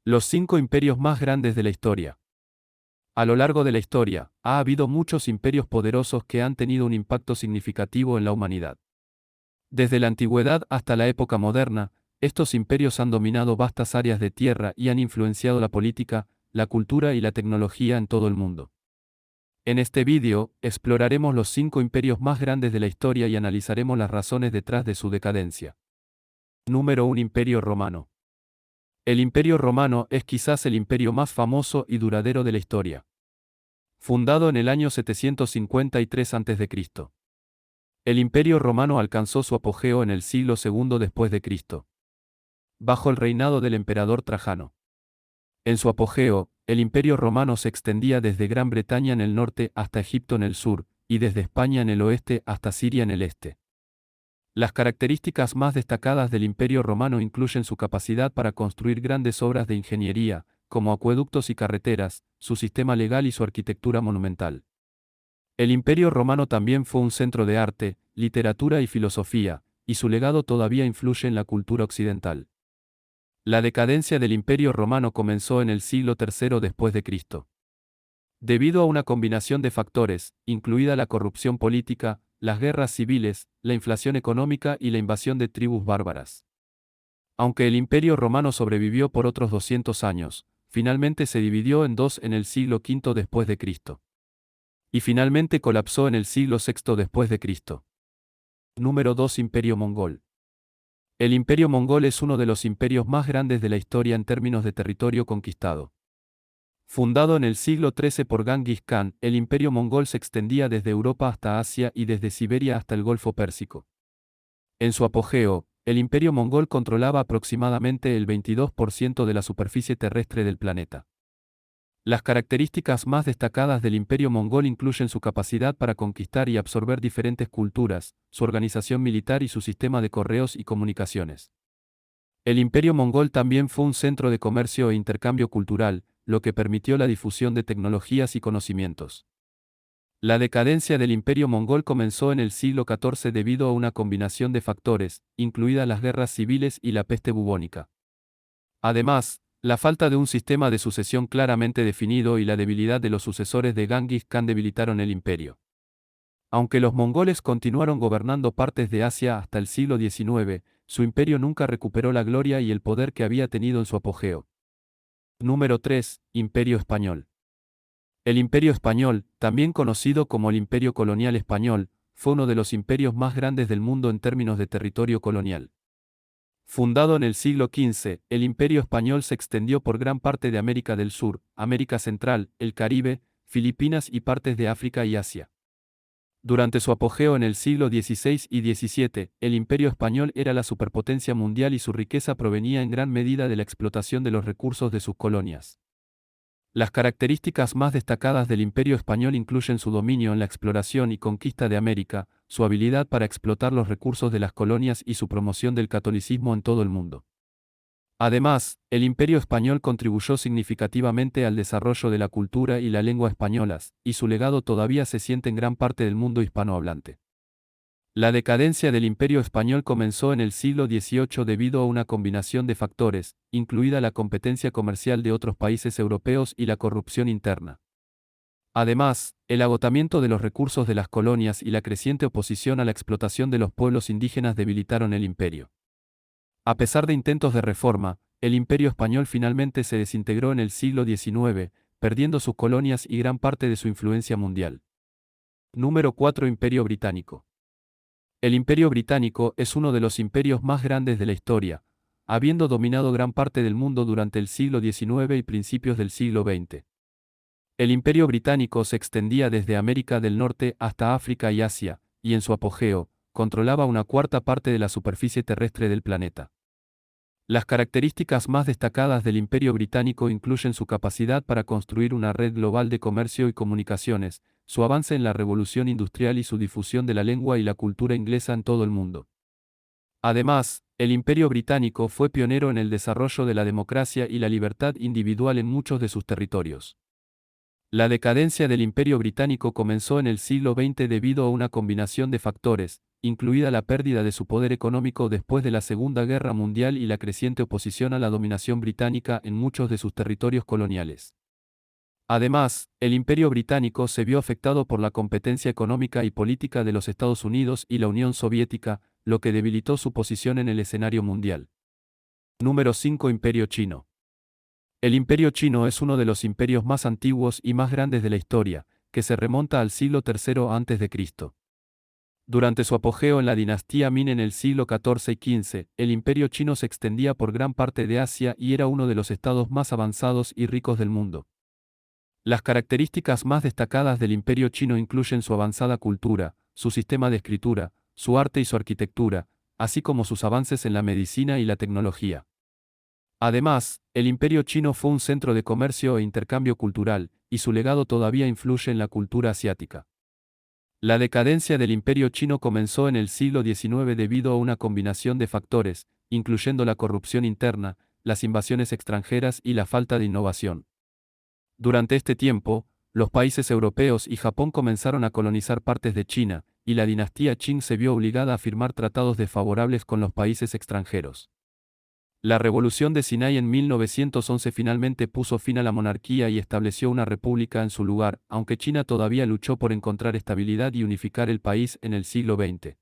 Los 5 imperios más grandes de la historia. A lo largo de la historia, ha habido muchos imperios poderosos que han tenido un impacto significativo en la humanidad. Desde la antigüedad hasta la época moderna, estos imperios han dominado vastas áreas de tierra y han influenciado la política, la cultura y la tecnología en todo el mundo. En este vídeo, exploraremos los 5 imperios más grandes de la historia y analizaremos las razones detrás de su decadencia. Número 1. Imperio Romano. El Imperio Romano es quizás el imperio más famoso y duradero de la historia. Fundado en el año 753 a.C. El Imperio Romano alcanzó su apogeo en el siglo II después de Cristo, bajo el reinado del emperador Trajano. En su apogeo, el Imperio Romano se extendía desde Gran Bretaña en el norte hasta Egipto en el sur, y desde España en el oeste hasta Siria en el este. Las características más destacadas del Imperio Romano incluyen su capacidad para construir grandes obras de ingeniería, como acueductos y carreteras, su sistema legal y su arquitectura monumental. El Imperio Romano también fue un centro de arte, literatura y filosofía, y su legado todavía influye en la cultura occidental. La decadencia del Imperio Romano comenzó en el siglo III después de Cristo. Debido a una combinación de factores, incluida la corrupción política, las guerras civiles, la inflación económica y la invasión de tribus bárbaras. Aunque el Imperio Romano sobrevivió por otros 200 años, finalmente se dividió en dos en el siglo V después de Cristo. Y finalmente colapsó en el siglo VI después de Cristo. Número 2. Imperio Mongol. El Imperio Mongol es uno de los imperios más grandes de la historia en términos de territorio conquistado. Fundado en el siglo XIII por Genghis Khan, el Imperio Mongol se extendía desde Europa hasta Asia y desde Siberia hasta el Golfo Pérsico. En su apogeo, el Imperio Mongol controlaba aproximadamente el 22% de la superficie terrestre del planeta. Las características más destacadas del Imperio Mongol incluyen su capacidad para conquistar y absorber diferentes culturas, su organización militar y su sistema de correos y comunicaciones. El Imperio Mongol también fue un centro de comercio e intercambio cultural, lo que permitió la difusión de tecnologías y conocimientos. La decadencia del Imperio Mongol comenzó en el siglo XIV debido a una combinación de factores, incluidas las guerras civiles y la peste bubónica. Además, la falta de un sistema de sucesión claramente definido y la debilidad de los sucesores de Genghis Khan debilitaron el imperio. Aunque los mongoles continuaron gobernando partes de Asia hasta el siglo XIX, su imperio nunca recuperó la gloria y el poder que había tenido en su apogeo. Número 3. Imperio Español. El Imperio Español, también conocido como el Imperio Colonial Español, fue uno de los imperios más grandes del mundo en términos de territorio colonial. Fundado en el siglo XV, el Imperio Español se extendió por gran parte de América del Sur, América Central, el Caribe, Filipinas y partes de África y Asia. Durante su apogeo en el siglo XVI y XVII, el Imperio Español era la superpotencia mundial y su riqueza provenía en gran medida de la explotación de los recursos de sus colonias. Las características más destacadas del Imperio Español incluyen su dominio en la exploración y conquista de América, su habilidad para explotar los recursos de las colonias y su promoción del catolicismo en todo el mundo. Además, el Imperio Español contribuyó significativamente al desarrollo de la cultura y la lengua españolas, y su legado todavía se siente en gran parte del mundo hispanohablante. La decadencia del Imperio Español comenzó en el siglo XVIII debido a una combinación de factores, incluida la competencia comercial de otros países europeos y la corrupción interna. Además, el agotamiento de los recursos de las colonias y la creciente oposición a la explotación de los pueblos indígenas debilitaron el imperio. A pesar de intentos de reforma, el Imperio Español finalmente se desintegró en el siglo XIX, perdiendo sus colonias y gran parte de su influencia mundial. Número 4. Imperio Británico. El Imperio Británico es uno de los imperios más grandes de la historia, habiendo dominado gran parte del mundo durante el siglo XIX y principios del siglo XX. El Imperio Británico se extendía desde América del Norte hasta África y Asia, y en su apogeo, controlaba una cuarta parte de la superficie terrestre del planeta. Las características más destacadas del Imperio Británico incluyen su capacidad para construir una red global de comercio y comunicaciones, su avance en la revolución industrial y su difusión de la lengua y la cultura inglesa en todo el mundo. Además, el Imperio Británico fue pionero en el desarrollo de la democracia y la libertad individual en muchos de sus territorios. La decadencia del Imperio Británico comenzó en el siglo XX debido a una combinación de factores, incluida la pérdida de su poder económico después de la Segunda Guerra Mundial y la creciente oposición a la dominación británica en muchos de sus territorios coloniales. Además, el Imperio Británico se vio afectado por la competencia económica y política de los Estados Unidos y la Unión Soviética, lo que debilitó su posición en el escenario mundial. Número 5. Imperio Chino. El Imperio Chino es uno de los imperios más antiguos y más grandes de la historia, que se remonta al siglo III a.C. Durante su apogeo en la dinastía Ming en el siglo XIV y XV, el Imperio Chino se extendía por gran parte de Asia y era uno de los estados más avanzados y ricos del mundo. Las características más destacadas del Imperio Chino incluyen su avanzada cultura, su sistema de escritura, su arte y su arquitectura, así como sus avances en la medicina y la tecnología. Además, el Imperio Chino fue un centro de comercio e intercambio cultural, y su legado todavía influye en la cultura asiática. La decadencia del Imperio Chino comenzó en el siglo XIX debido a una combinación de factores, incluyendo la corrupción interna, las invasiones extranjeras y la falta de innovación. Durante este tiempo, los países europeos y Japón comenzaron a colonizar partes de China, y la dinastía Qing se vio obligada a firmar tratados desfavorables con los países extranjeros. La Revolución de Sinai en 1911 finalmente puso fin a la monarquía y estableció una república en su lugar, aunque China todavía luchó por encontrar estabilidad y unificar el país en el siglo XX.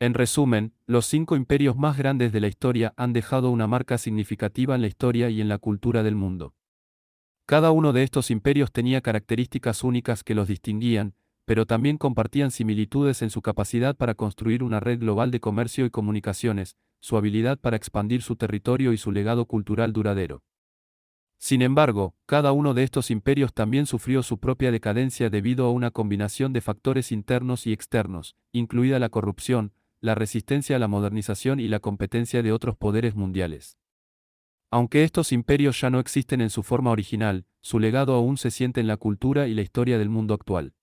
En resumen, los 5 imperios más grandes de la historia han dejado una marca significativa en la historia y en la cultura del mundo. Cada uno de estos imperios tenía características únicas que los distinguían, pero también compartían similitudes en su capacidad para construir una red global de comercio y comunicaciones, su habilidad para expandir su territorio y su legado cultural duradero. Sin embargo, cada uno de estos imperios también sufrió su propia decadencia debido a una combinación de factores internos y externos, incluida la corrupción, la resistencia a la modernización y la competencia de otros poderes mundiales. Aunque estos imperios ya no existen en su forma original, su legado aún se siente en la cultura y la historia del mundo actual.